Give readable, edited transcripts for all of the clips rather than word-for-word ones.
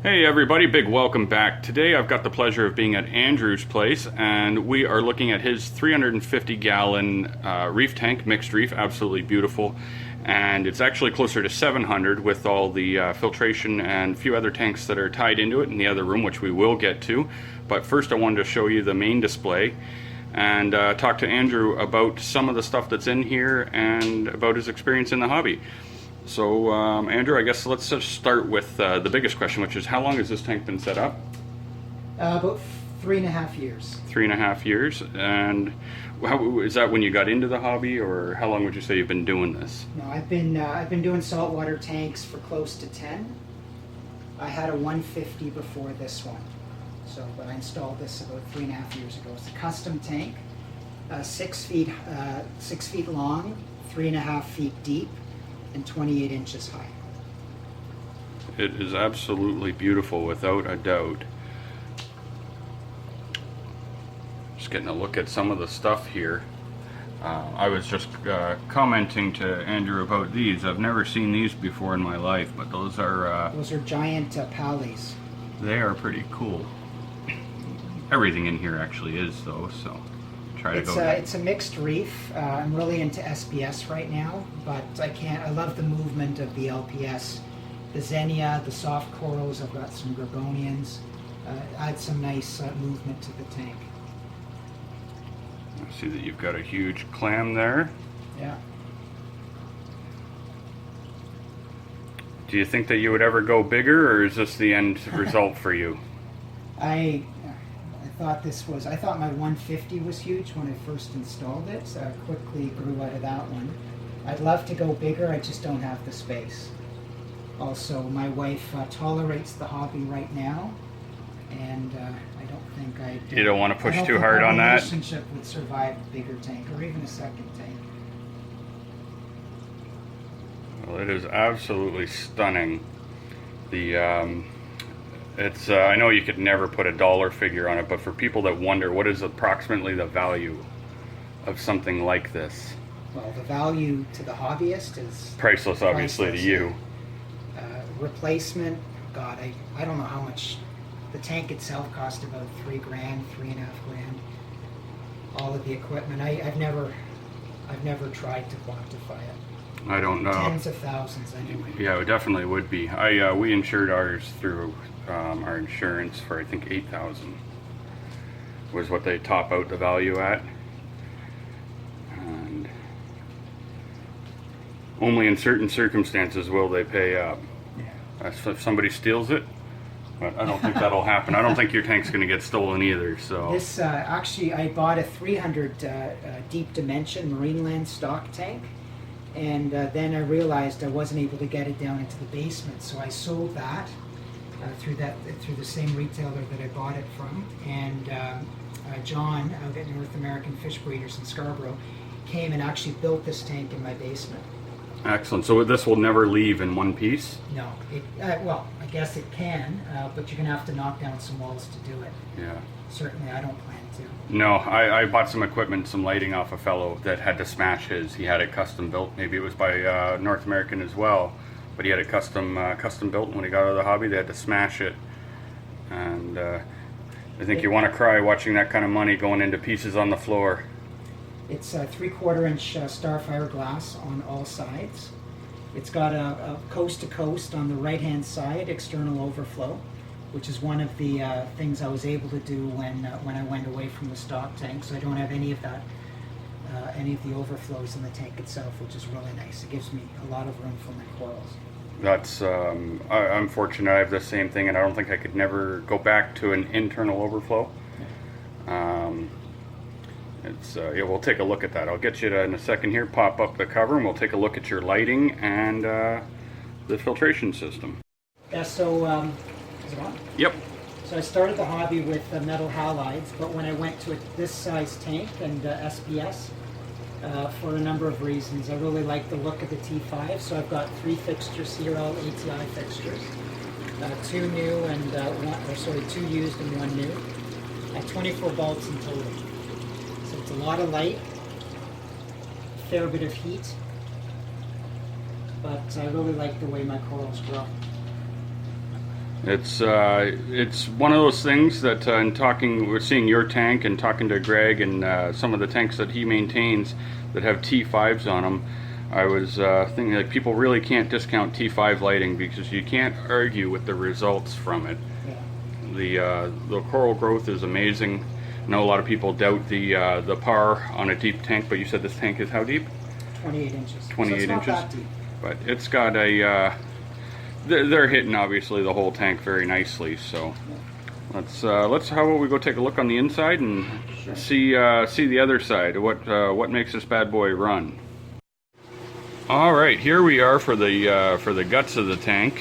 Hey everybody, big welcome back. Today I've got the pleasure of being at Andrew's place and we are looking at his 350 gallon reef tank, mixed reef, absolutely beautiful. And it's actually closer to 700 with all the filtration and a few other tanks that are tied into it in the other room, which we will get to. But first I wanted to show you the main display and talk to Andrew about some of the stuff that's in here and about his experience in the hobby. So, Andrew, I guess let's just start with the biggest question, which is how long has this tank been set up? About 3.5 years. 3.5 years. And how, is that when you got into the hobby, or how long would you say you've been doing this? No, I've been doing saltwater tanks for close to 10. I had a 150 before this one, but I installed this about 3.5 years ago. It's a custom tank, 6 feet long, 3.5 feet deep, and 28 inches high. It is absolutely beautiful, without a doubt. Just getting a look at some of the stuff here. I was just commenting to Andrew about these. I've never seen these before in my life, but those are giant pallies. They are pretty cool. Everything in here actually is, though, so It's a mixed reef. I'm really into SPS right now, but I love the movement of the LPS. The Xenia, the soft corals, I've got some Gorgonians. Add some nice movement to the tank. I see that you've got a huge clam there. Yeah. Do you think that you would ever go bigger, or is this the end result for you? I thought my 150 was huge when I first installed it, so I quickly grew out of that one. I'd love to go bigger, I just don't have the space. Also, my wife tolerates the hobby right now, and I don't think You don't want to push too hard on that? Relationship would survive a bigger tank, or even a second tank. Well, it is absolutely stunning. I know you could never put a dollar figure on it, but for people that wonder what is approximately the value of something like this? Well, the value to the hobbyist is priceless, obviously, to you. Replacement, God, I don't know how much. The tank itself cost about $3 grand, $3.5 grand. All of the equipment, I've never tried to quantify it. I don't know. Tens of thousands, anyway. Yeah, it definitely would be. We insured ours through our insurance for I think $8,000 was what they top out the value at, and only in certain circumstances will they pay up. Yeah. If somebody steals it, but I don't think that'll happen. I don't think your tank's going to get stolen either. So this actually, I bought a 300 deep dimension Marineland stock tank. And then I realized I wasn't able to get it down into the basement, so I sold that through the same retailer that I bought it from. And John, out at North American Fish Breeders in Scarborough, came and actually built this tank in my basement. Excellent. So this will never leave in one piece? No. Well, I guess it can, but you're going to have to knock down some walls to do it. Yeah. Certainly, I don't plan to. No, I bought some equipment, some lighting off a fellow that had to smash his. He had it custom built. Maybe it was by North American as well, but he had it custom built. And when he got out of the hobby, they had to smash it. And I think you want to cry watching that kind of money going into pieces on the floor. It's a 3/4 inch Starfire glass on all sides. It's got a coast to coast on the right hand side external overflow, which is one of the things I was able to do when I went away from the stock tank. So I don't have any of that, any of the overflows in the tank itself, which is really nice. It gives me a lot of room for my corals. That's I'm fortunate. I have the same thing, and I don't think I could never go back to an internal overflow. Yeah, we'll take a look at that. I'll get you to, in a second here, pop up the cover, and we'll take a look at your lighting and the filtration system. Yeah. So. Is it on? Yep. So I started the hobby with metal halides, but when I went to this size tank and SPS, for a number of reasons, I really like the look of the T5. So I've got 3 fixtures here, all ATI fixtures, 2 new and 2 used and 1 new, 24 bolts in total. So it's a lot of light, a fair bit of heat, but I really like the way my corals grow. It's one of those things that in talking, we're seeing your tank and talking to Greg and some of the tanks that he maintains that have T5s on them. I was thinking like people really can't discount T5 lighting because you can't argue with the results from it. Yeah. The coral growth is amazing. I know a lot of people doubt the PAR on a deep tank, but you said this tank is how deep? 28 inches. 28 so it's inches. not that deep. But it's got a they're hitting obviously the whole tank very nicely. So let's how about we go take a look on the inside and see the other side. What makes this bad boy run? All right, here we are for the guts of the tank,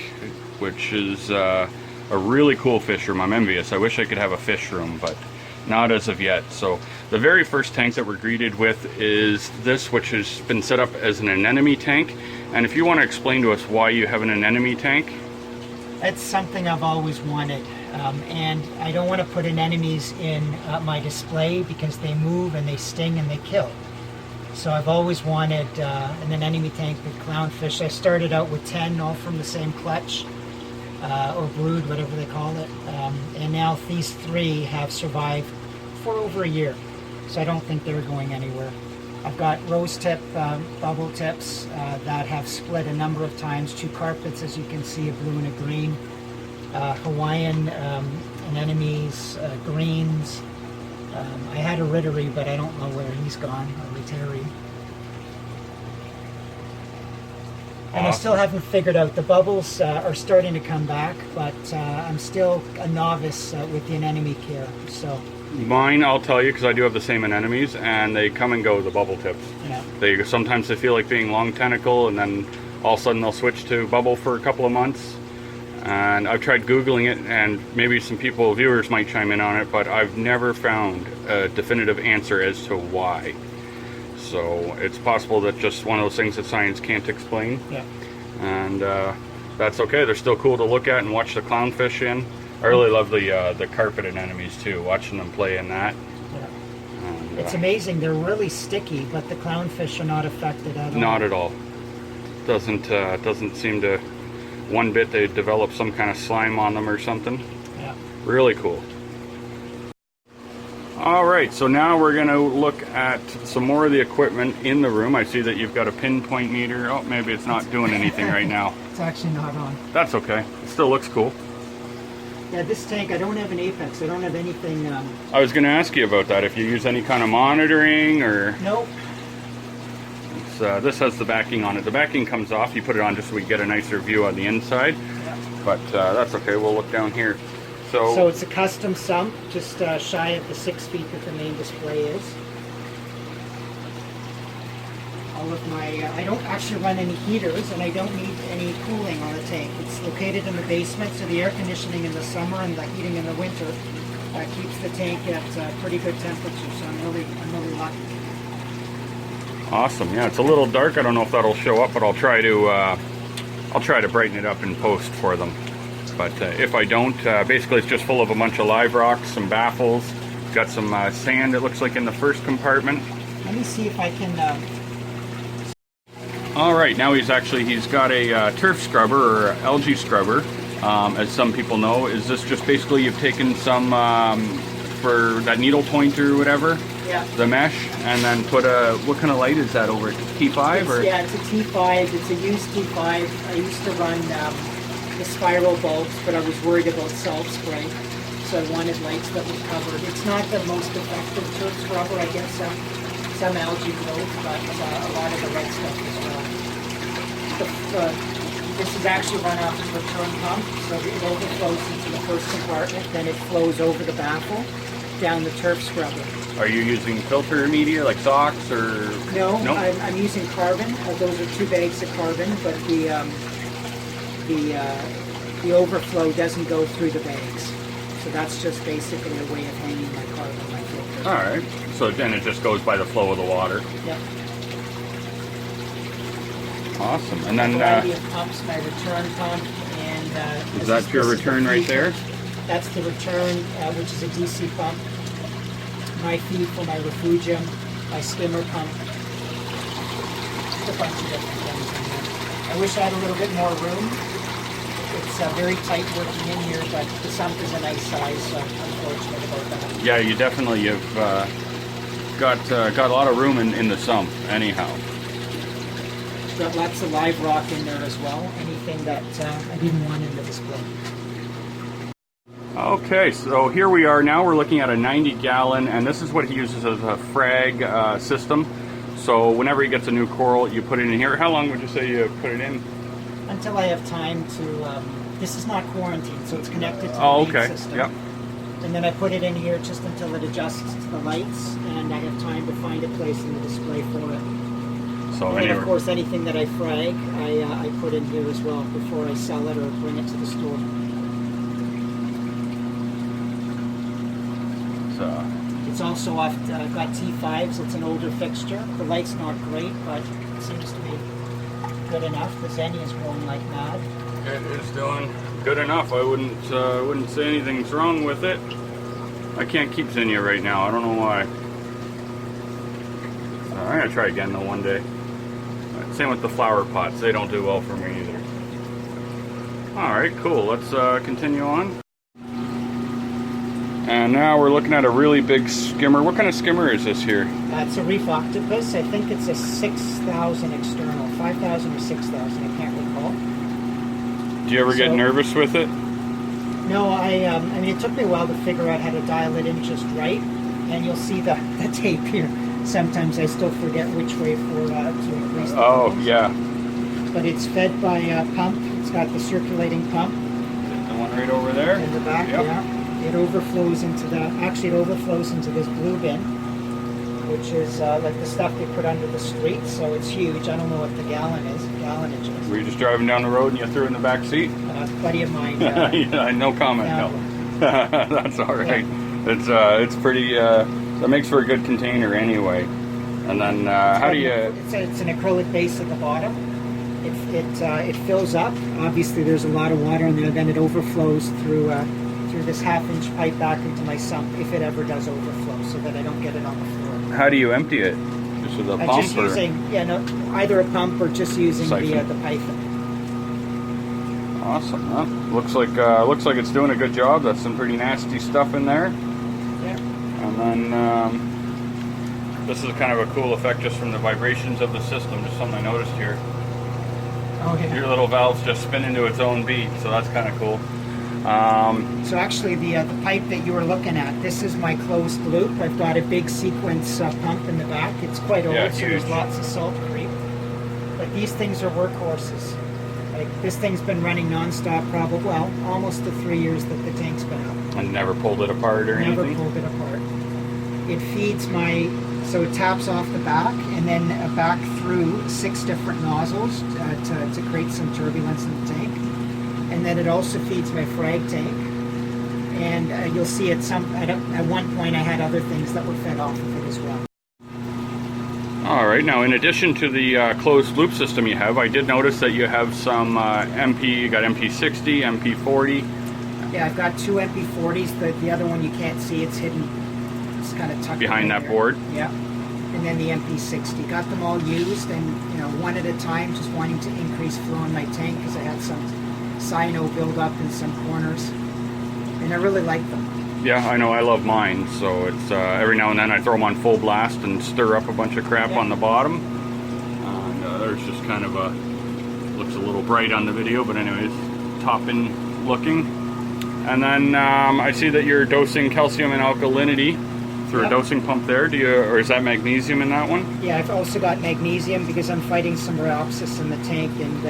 which is a really cool fish room. I'm envious. I wish I could have a fish room, but not as of yet. So the very first tank that we're greeted with is this, which has been set up as an anemone tank. And if you want to explain to us why you have an anemone tank. That's something I've always wanted, and I don't want to put anemones in my display because they move and they sting and they kill. So I've always wanted an anemone tank with clownfish. I started out with 10, all from the same clutch, or brood, whatever they call it. And now these 3 have survived for over a year. So I don't think they're going anywhere. I've got rose tip bubble tips that have split a number of times. 2 carpets, as you can see, a blue and a green. Hawaiian anemones, greens. I had a rittery, but I don't know where he's gone, a rittery. And I still haven't figured out, the bubbles are starting to come back, but I'm still a novice with the anemone care. So Mine, I'll tell you, because I do have the same anemones, and they come and go, the bubble tips. yeah. Sometimes they feel like being long tentacle, and then all of a sudden they'll switch to bubble for a couple of months. And I've tried Googling it, and maybe some viewers might chime in on it, but I've never found a definitive answer as to why. So it's possible that just one of those things that science can't explain. Yeah. And that's okay. They're still cool to look at and watch the clownfish in. I really love the carpet anemones too, watching them play in that. Yeah. And, It's amazing. They're really sticky, but the clownfish are not affected at all. Not at all. Doesn't seem to one bit. They develop some kind of slime on them or something. Yeah. Really cool. All right, so now we're going to look at some more of the equipment in the room. I see that you've got a pinpoint meter. Oh, maybe it's not doing anything right now. It's actually not on. That's okay. It still looks cool. Yeah, this tank, I don't have an apex. I don't have anything. I was going to ask you about that, if you use any kind of monitoring or... Nope. This has the backing on it. The backing comes off. You put it on just so we get a nicer view on the inside. Yeah. But that's okay. We'll look down here. So it's a custom sump, just shy of the 6 feet that the main display is. All of my, I don't actually run any heaters, and I don't need any cooling on the tank. It's located in the basement, so the air conditioning in the summer and the heating in the winter keeps the tank at pretty good temperature. So I'm really lucky. Awesome. Yeah, it's a little dark. I don't know if that'll show up, but I'll try to brighten it up in post for them. But if I don't, basically it's just full of a bunch of live rocks, some baffles. It's got some sand, it looks like, in the first compartment. Let me see if I can... All right, now he's got a turf scrubber or algae scrubber, as some people know. Is this just basically you've taken some for that needle point or whatever? Yeah. The mesh, and then put what kind of light is that over it? T5 or? Yeah, it's a T5. It's a used T5. I used to run the spiral bulbs, but I was worried about salt spray, so I wanted lights that were covered. It's not the most effective turf scrubber. I guess some algae growth, but a lot of the right stuff as well. This is actually run off the return pump, so it overflows into the first compartment, then it flows over the baffle down the turf scrubber. Are you using filter media like socks or? No, Nope. I'm using carbon. Those are 2 bags of carbon, but the overflow doesn't go through the bags. So that's just basically a way of hanging my carbon, my filter. All right. So then it just goes by the flow of the water. Yep. Awesome. And then Variety of pumps, my return pump, and is that your return right there? That's the return, which is a DC pump. My feed for my refugium, my skimmer pump. Just a bunch of different things in there. I wish I had a little bit more room. It's very tight working in here, but the sump is a nice size, so I'm fortunate about that. Yeah, you definitely have got a lot of room in the sump. Anyhow. Got lots of live rock in there as well. Anything that I didn't want in the display. Okay, so here we are now. We're looking at a 90-gallon, and this is what he uses as a frag system. So whenever he gets a new coral, you put it in here. How long would you say you put it in? Until I have time to. This is not quarantined, so it's connected to the main okay. system. Yep. And then I put it in here just until it adjusts to the lights, and I have time to find a place in the display for it. So and then, of course, anything that I frag, I put in here as well before I sell it or bring it to the store. So it's also got T5s. It's an older fixture. The light's not great, but it seems to be good enough. The zinnia is growing like mad. it is doing good enough. I wouldn't say anything's wrong with it. I can't keep zinnia right now. I don't know why. I'm gonna try again though one day. Same with the flower pots. They don't do well for me either. Alright, cool. Let's continue on. And now we're looking at a really big skimmer. What kind of skimmer is this here? It's a reef octopus. I think it's a 6,000 external. 5,000 or 6,000, I can't recall. Do you ever get nervous with it? No, I mean, it took me a while to figure out how to dial it in just right. And you'll see the tape here. Sometimes I still forget which way to increase the levels. Yeah. But it's fed by a pump. It's got the circulating pump. The one right over there? In the back, yep. Yeah. It overflows into it overflows into this blue bin, which is like the stuff they put under the street, so it's huge. I don't know what the gallonage is. Were you just driving down the road and you threw it in the back seat? A buddy of mine. Yeah, no comment, no. That's all right. Yeah. It's pretty, that makes for a good container anyway. And then, how do you... It's an acrylic base at the bottom. It fills up. Obviously there's a lot of water in there, then it overflows through this half-inch pipe back into my sump, if it ever does overflow, so that I don't get it on the floor. How do you empty it? Just with a pump? Just using, either a pump or just using the python. Awesome, huh? Looks like it's doing a good job. That's some pretty nasty stuff in there. Yeah. And then this is kind of a cool effect just from the vibrations of the system. Just something I noticed here. Oh yeah. Your little valves just spin into its own beat, so that's kind of cool. So actually the pipe that you were looking at, this is my closed loop. I've got a big sequence pump in the back. It's quite old, so there's lots of salt creep. But these things are workhorses. Like this thing's been running non-stop probably, well, almost the 3 years that the tank's been up. And never pulled it apart or anything? Never pulled it apart. It feeds so it taps off the back and then back through 6 different nozzles to create some turbulence in the tank. And then it also feeds my frag tank. And you'll see at one point I had other things that were fed off of it as well. Alright, now in addition to the closed loop system you have, I did notice that you have some you got MP60, MP40. Yeah, I've got 2 MP40s. The other one you can't see, it's hidden. It's kind of tucked behind that board. Yeah. And then the MP60. Got them all used and one at a time, just wanting to increase flow in my tank because I had some cyano build up in some corners. And I really like them. Yeah, I know. I love mine. So it's every now and then I throw them on full blast and stir up a bunch of crap on the bottom. And there's just kind of looks a little bright on the video, but anyways, top-in looking. And then I see that you're dosing calcium and alkalinity through a dosing pump there. Or is that magnesium in that one? Yeah, I've also got magnesium because I'm fighting some rheopsis in the tank, and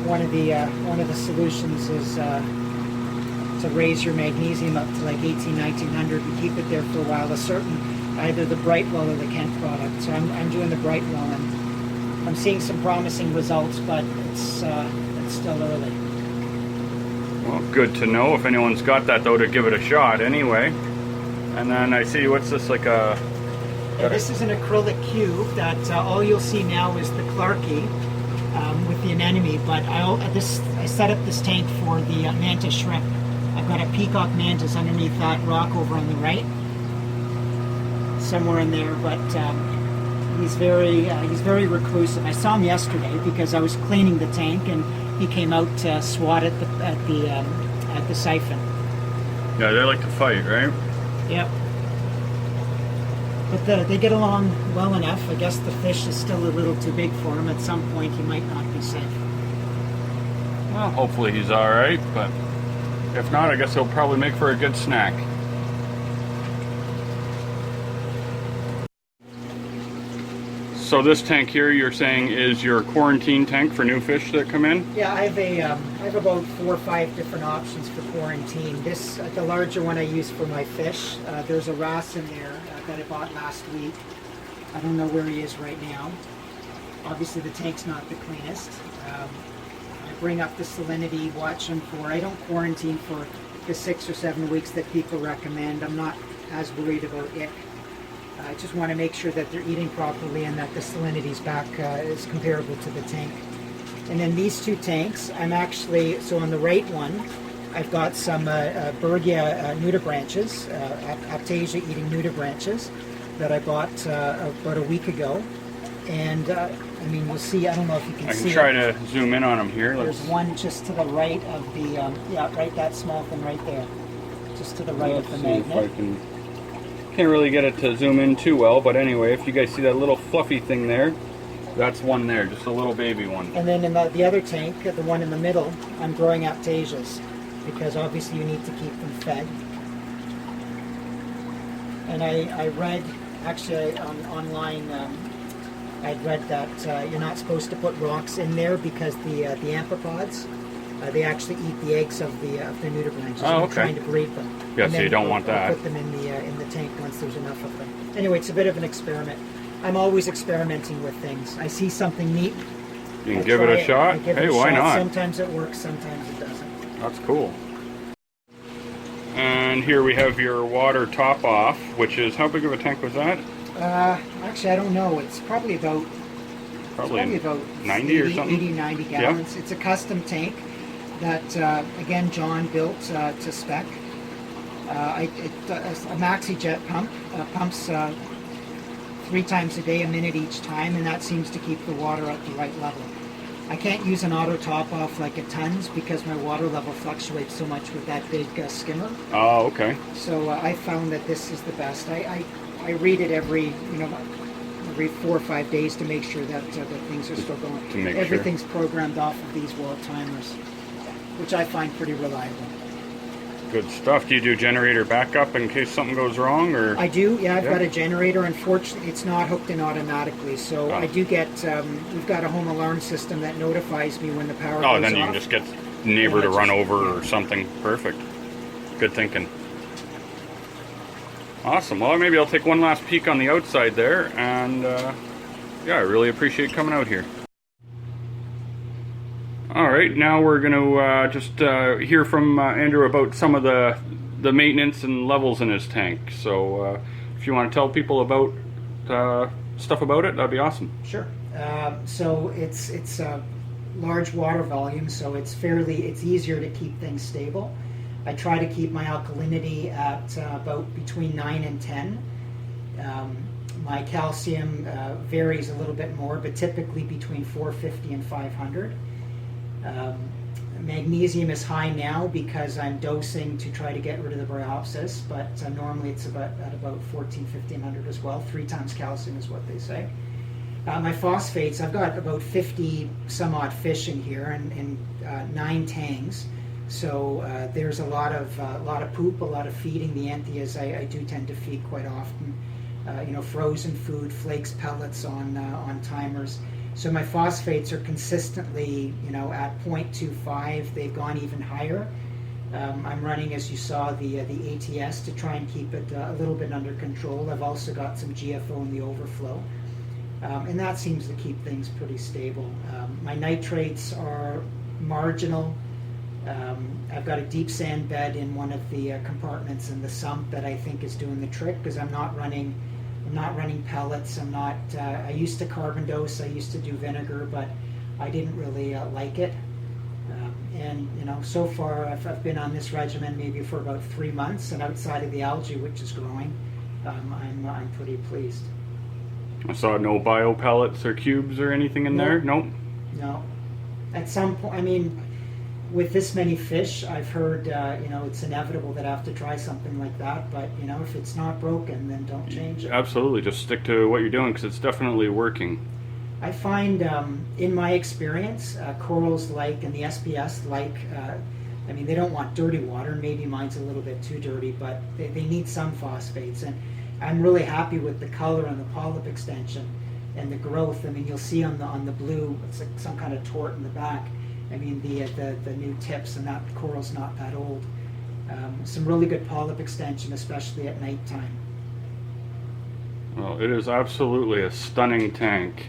one of the solutions is to raise your magnesium up to like 1900 and keep it there for a while. Either the Brightwell or the Kent product. So I'm doing the Brightwell, and I'm seeing some promising results, but it's still early. Well, good to know. If anyone's got that though, to give it a shot anyway. And then I see, what's this, like a... Yeah, this is an acrylic cube that all you'll see now is the Clarkie with the anemone, but I set up this tank for the mantis shrimp. I've got a peacock mantis underneath that rock over on the right, somewhere in there, but he's very reclusive. I saw him yesterday because I was cleaning the tank, and he came out to swat at the siphon. Yeah, they like to fight, right? Yep. But they get along well enough. I guess the fish is still a little too big for him. At some point, he might not be safe. Well, hopefully he's all right, but if not, I guess he'll probably make for a good snack. So this tank here, you're saying, is your quarantine tank for new fish that come in? Yeah, I have about 4 or 5 different options for quarantine. This, the larger one I use for my fish. There's a wrasse in there that I bought last week. I don't know where he is right now. Obviously the tank's not the cleanest. I bring up the salinity, watch him for, I don't quarantine for the 6 or 7 weeks that people recommend. I'm not as worried about ick. I just want to make sure that they're eating properly and that the salinity's back is comparable to the tank. And then these 2 tanks, I'm actually, so on the right one, I've got some Bergia nudibranches, Aptasia eating nudibranches that I bought about a week ago. And I mean, you'll see, I don't know if you can see. I can try to zoom in on them here. There's one just to the right of the, yeah, right, that small thing right there. Just to the right of the magnet. Can't really get it to zoom in too well, but anyway, if you guys see that little fluffy thing there, that's one there, just a little baby one. And then in the other tank, the one in the middle, I'm growing Aptasias because obviously you need to keep them fed. And I read, actually online, I'd read that you're not supposed to put rocks in there because the amphipods, they actually eat the eggs of the nudibranches. Oh, okay. And trying to breed them. Yeah, so you don't want that. Put them in the tank once there's enough of them. Anyway, it's a bit of an experiment. I'm always experimenting with things. I see something neat. You can give it a shot? Hey, why not? Sometimes it works, sometimes it doesn't. That's cool. And here we have your water top off, which is, how big of a tank was that? Actually, I don't know. It's probably about 90 or something? 80, 90 gallons. Yeah. It's a custom tank that, again, John built to spec. A maxi jet pump pumps 3 times a day, a minute each time, and that seems to keep the water at the right level. I can't use an auto top off like a tons because my water level fluctuates so much with that big skimmer. Oh, okay. So I found that this is the best. I read it every 4 or 5 days to make sure that things are still going. To make Everything's programmed off of these world timers, which I find pretty reliable. Good stuff. Do you do generator backup in case something goes wrong, or? I do. Yeah, I've got a generator. Unfortunately, it's not hooked in automatically, so I do get. We've got a home alarm system that notifies me when the power goes off. Oh, then you can just get neighbor to run over or something. Perfect. Good thinking. Awesome. Well, maybe I'll take one last peek on the outside there, and yeah, I really appreciate coming out here. All right, now we're going to just hear from Andrew about some of the maintenance and levels in his tank. So if you want to tell people about stuff about it, that'd be awesome. Sure. So it's a large water volume, so it's easier to keep things stable. I try to keep my alkalinity at about between 9 and 10. My calcium varies a little bit more, but typically between 450 and 500. Magnesium is high now because I'm dosing to try to get rid of the bryopsis, but normally it's at about 1500 as well. 3 times calcium is what they say. My phosphates, I've got about 50 some odd fish in here and 9 tangs. So there's a lot of poop, a lot of feeding. The Anthias I do tend to feed quite often. Frozen food, flakes, pellets on timers. So my phosphates are consistently, at 0.25. They've gone even higher. I'm running, as you saw, the ATS to try and keep it a little bit under control. I've also got some GFO in the overflow. And that seems to keep things pretty stable. My nitrates are marginal. I've got a deep sand bed in one of the compartments in the sump that I think is doing the trick because I'm not running pellets. I used to carbon dose. I used to do vinegar, but I didn't really like it. And so far I've been on this regimen maybe for about 3 months, and outside of the algae, which is growing, I'm pretty pleased. I saw no bio pellets or cubes or anything in there. Nope. No. at some point, I mean, with this many fish, I've heard, you know, it's inevitable that I have to try something like that. But, you know, if it's not broken, then don't change it. Absolutely, just stick to what you're doing because it's definitely working. I find, in my experience, corals like, and the SPS like, I mean, they don't want dirty water. Maybe mine's a little bit too dirty, but they need some phosphates. And I'm really happy with the color and the polyp extension and the growth. I mean, you'll see on the blue, it's like some kind of tort in the back. I mean, the new tips, and that coral's not that old. Some really good polyp extension, especially at nighttime. Well, it is absolutely a stunning tank.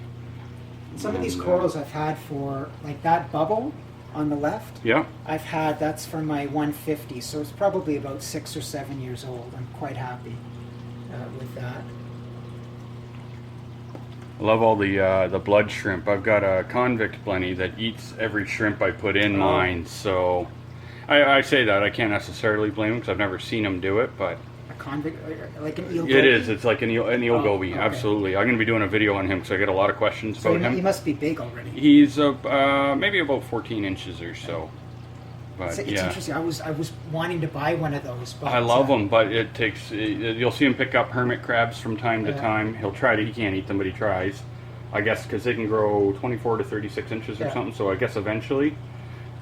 Some of these corals I've had for, like that bubble on the left. Yeah. I've had, that's from my 150, so it's probably about 6 or 7 years old. I'm quite happy with that. I love all the blood shrimp. I've got a convict blenny that eats every shrimp I put in mine, so I say that. I can't necessarily blame him because I've never seen him do it, but... A convict, like an eel goby? It is. It's like an eel goby, okay. Absolutely. I'm going to be doing a video on him because I get a lot of questions about him. He must be big already. He's maybe about 14 inches or so. But It's yeah, interesting. I was wanting to buy one of those. But, I love them, but it takes. You'll see him pick up hermit crabs from time to time. He'll try to. He can't eat them, but he tries. I guess because they can grow 24 to 36 inches or something. So I guess eventually.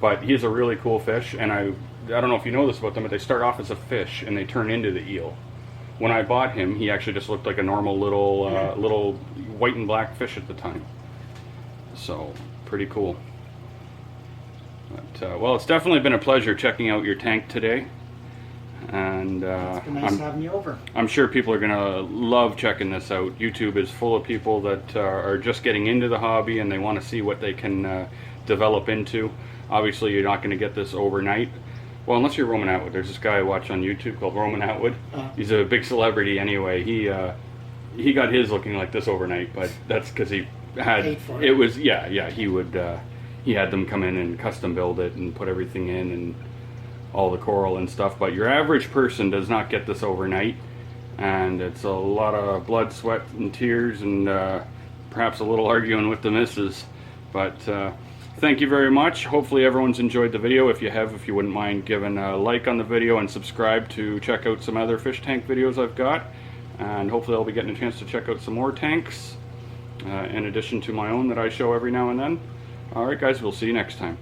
But he's a really cool fish, and I don't know if you know this about them, but they start off as a fish and they turn into the eel. When I bought him, he actually just looked like a normal little white and black fish at the time. So pretty cool. But, well, it's definitely been a pleasure checking out your tank today, and it's been nice having you over. I'm sure people are gonna love checking this out. YouTube is full of people that are just getting into the hobby and they want to see what they can develop into. Obviously, you're not going to get this overnight. Well, unless you're Roman Atwood. There's this guy I watch on YouTube called Roman Atwood. He's a big celebrity anyway. He got his looking like this overnight, but that's because he had paid for it. It was he would. He had them come in and custom build it and put everything in and all the coral and stuff. But your average person does not get this overnight, and it's a lot of blood, sweat, and tears, and perhaps a little arguing with the missus. But thank you very much. Hopefully everyone's enjoyed the video. If you have, if you wouldn't mind giving a like on the video and subscribe to check out some other fish tank videos I've got. And hopefully I'll be getting a chance to check out some more tanks in addition to my own that I show every now and then. Alright guys, we'll see you next time.